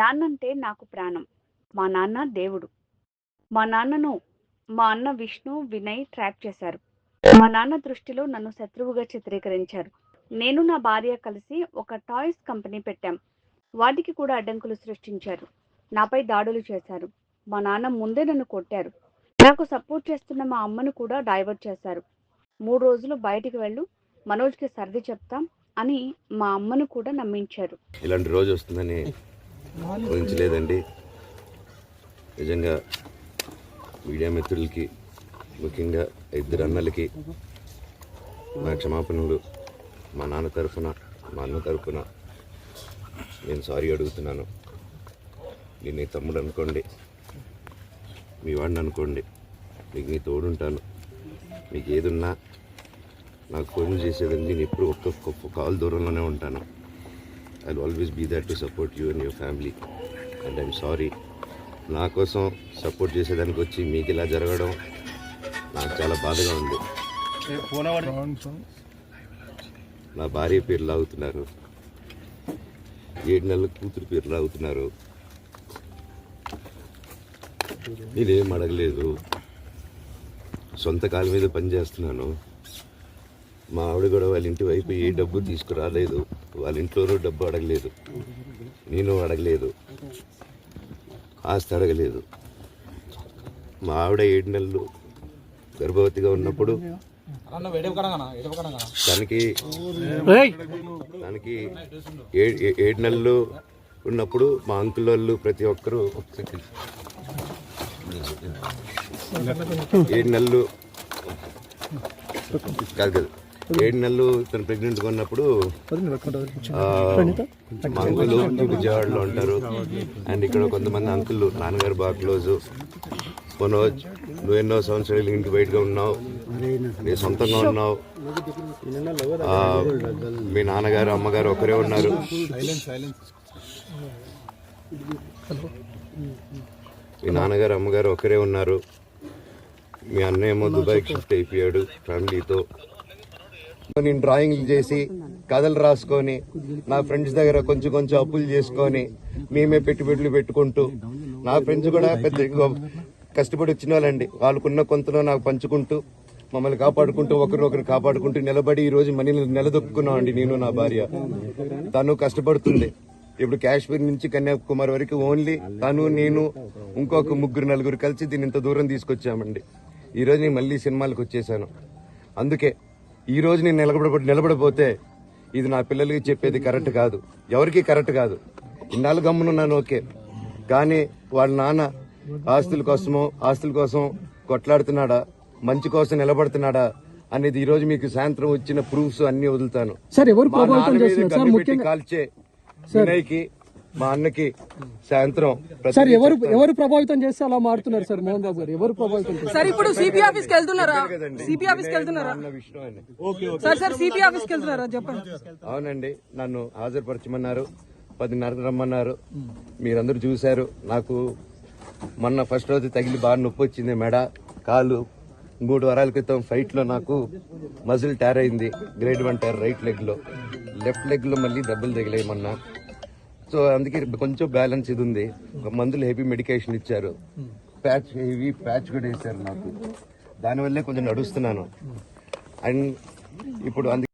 నాన్నంటే నాకు ప్రాణం. మా నాన్న దేవుడు. మా నాన్నను మా అన్న విష్ణు, వినయ్ ట్రాప్ చేశారు. మా నాన్న దృష్టిలో నన్ను శత్రువుగా చిత్రీకరించారు. నేను నా భార్య కలిసి ఒక టాయ్స్ కంపెనీ పెట్టాం. వాటికి కూడా అడ్డంకులు సృష్టించారు. నాపై దాడులు చేశారు. మా నాన్న ముందే నన్ను కొట్టారు. నాకు సపోర్ట్ చేస్తున్న మా అమ్మను కూడా డైవర్ట్ చేశారు. 3 రోజులు బయటికి వెళ్ళు, మనోజ్కి సర్ది చెప్తాం అని మా అమ్మను కూడా నమ్మించారు. ఇలాంటి రోజు వస్తుందని ఊహించలేదండి. నిజంగా మీడియా మిత్రులకి, ముఖ్యంగా 2 అన్నలకి నా క్షమాపణలు. మా నాన్న తరఫున, మా అన్న తరఫున నేను సారీ అడుగుతున్నాను. నేను నీ తమ్ముడు అనుకోండి, మీ వాడిని అనుకోండి, మీకు నీ తోడుంటాను. మీకు ఏదున్నా నాకు ఫోన్ చేసేదండి. నేను ఎప్పుడు ఒక్క కాల్ దూరంలోనే ఉంటాను. I will always be there to support you and your family. And I'm sorry, నా కోసం సపోర్ట్ చేసేదానికి వచ్చి మీకు ఇలా జరగడం నాకు చాలా బాధగా ఉంది. నా భార్య పేరు లాగుతున్నారు, 7 నెలల కూతురు పేరు లాగుతున్నారు. నేనేం అడగలేదు, సొంత కాళ్ళ మీద పనిచేస్తున్నాను. మా ఆవిడ కూడా వాళ్ళ ఇంటి వైపు ఏ డబ్బు తీసుకురాలేదు, వాళ్ళ ఇంట్లోనూ డబ్బు అడగలేదు, నేను అడగలేదు, ఆస్తి అడగలేదు. మా ఆవిడ 7 నెలలు గర్భవతిగా ఉన్నప్పుడు తనకి 7 నెలలు ఉన్నప్పుడు మా అంకుల్ వాళ్ళు ప్రతి ఒక్కరూ 7 నెలలు కాదు 7 నెలలు తను ప్రెగ్నెంట్గా ఉన్నప్పుడు మా అంకుల్ విజయవాడలో ఉంటారు. అండ్ ఇక్కడ కొంతమంది అంకుల్ నాన్నగారు బాగా క్లోజు. మనోజ్, నువ్వు ఎన్నో సంవత్సరాలు ఇంటి బయటగా ఉన్నావు, నీ సొంతంగా ఉన్నావు. మీ నాన్నగారు అమ్మగారు ఒకరే ఉన్నారు. మీ నాన్నగారు అమ్మగారు ఒకరే ఉన్నారు. మీ అన్నయ్య ఏమో దుబాయ్కి షిఫ్ట్ అయిపోయాడు ఫ్యామిలీతో. నేను డ్రాయింగ్లు చేసి కథలు రాసుకొని నా ఫ్రెండ్స్ దగ్గర కొంచెం కొంచెం అప్పులు చేసుకొని మేమే పెట్టుబడులు పెట్టుకుంటూ, నా ఫ్రెండ్స్ కూడా పెద్ద కష్టపడి వచ్చిన వాళ్ళండి. వాళ్ళకున్న కొంతలో నాకు పంచుకుంటూ, మమ్మల్ని కాపాడుకుంటూ, ఒకరినొకరు కాపాడుకుంటూ నిలబడి ఈరోజు మనీని నిలదొక్కున్నాం అండి. నేను నా భార్య, తను కష్టపడుతుంది. ఇప్పుడు కాశ్మీర్ నుంచి కన్యాకుమారి వరకు ఓన్లీ తను, నేను, ఇంకొక 3-4 కలిసి దీన్ని ఇంత దూరం తీసుకొచ్చామండి. ఈరోజు నేను మళ్ళీ సినిమాలకు వచ్చేసాను. అందుకే ఈరోజు నేను నిలబడిపోతే ఇది నా పిల్లలకి చెప్పేది కరెక్ట్ కాదు, ఎవరికి కరెక్ట్ కాదు. ఇన్నాళ్ళు గమ్మునున్నాను ఓకే, కానీ వాళ్ళ నాన్న ఆస్తుల కోసం కొట్లాడుతున్నాడా, మంచి కోసం నిలబడుతున్నాడా అనేది ఈ రోజు మీకు సాయంత్రం వచ్చిన ప్రూఫ్స్ అన్ని వదులుతాను. కాల్చే వినయ్కి, మా అన్నకి సాయంత్రం ఎవరు ప్రభావితం చేస్తే అలా మారుతున్నారు సార్? మోహన్ బాబు గారు ఎవరు ప్రభావితం చేస్తారు? ఇప్పుడు సిపి ఆఫీస్కి వెళ్తున్నారా? సిపి ఆఫీస్కి వెళ్తున్నారా? సార్ సిపి ఆఫీస్కి వెళ్తున్నారా చెప్పండి. అవునండి, నన్ను హాజరుపరచమన్నారు, 10:30 రమ్మన్నారు. మీరందరూ చూశారు. నాకు మొన్న ఫస్ట్ రోజు తగిలి బాగా నొప్పి వచ్చింది, మెడ, కాలు. 3 వారాల క్రితం ఫైట్ లో నాకు మజిల్ టైర్ అయింది, గ్రేడ్ 1 టైర్ రైట్ లెగ్ లో. లెఫ్ట్ లెగ్ లో మళ్ళీ దెబ్బలు తగిలాయి మొన్న. సో అందుకే కొంచెం బ్యాలెన్స్ ఇది ఉంది. మందులు హెవీ మెడికేషన్ ఇచ్చారు, హెవీ ప్యాచ్ కూడా వేశారు నాకు. దానివల్లే కొంచెం నడుస్తున్నాను. అండ్ ఇప్పుడు అందుకే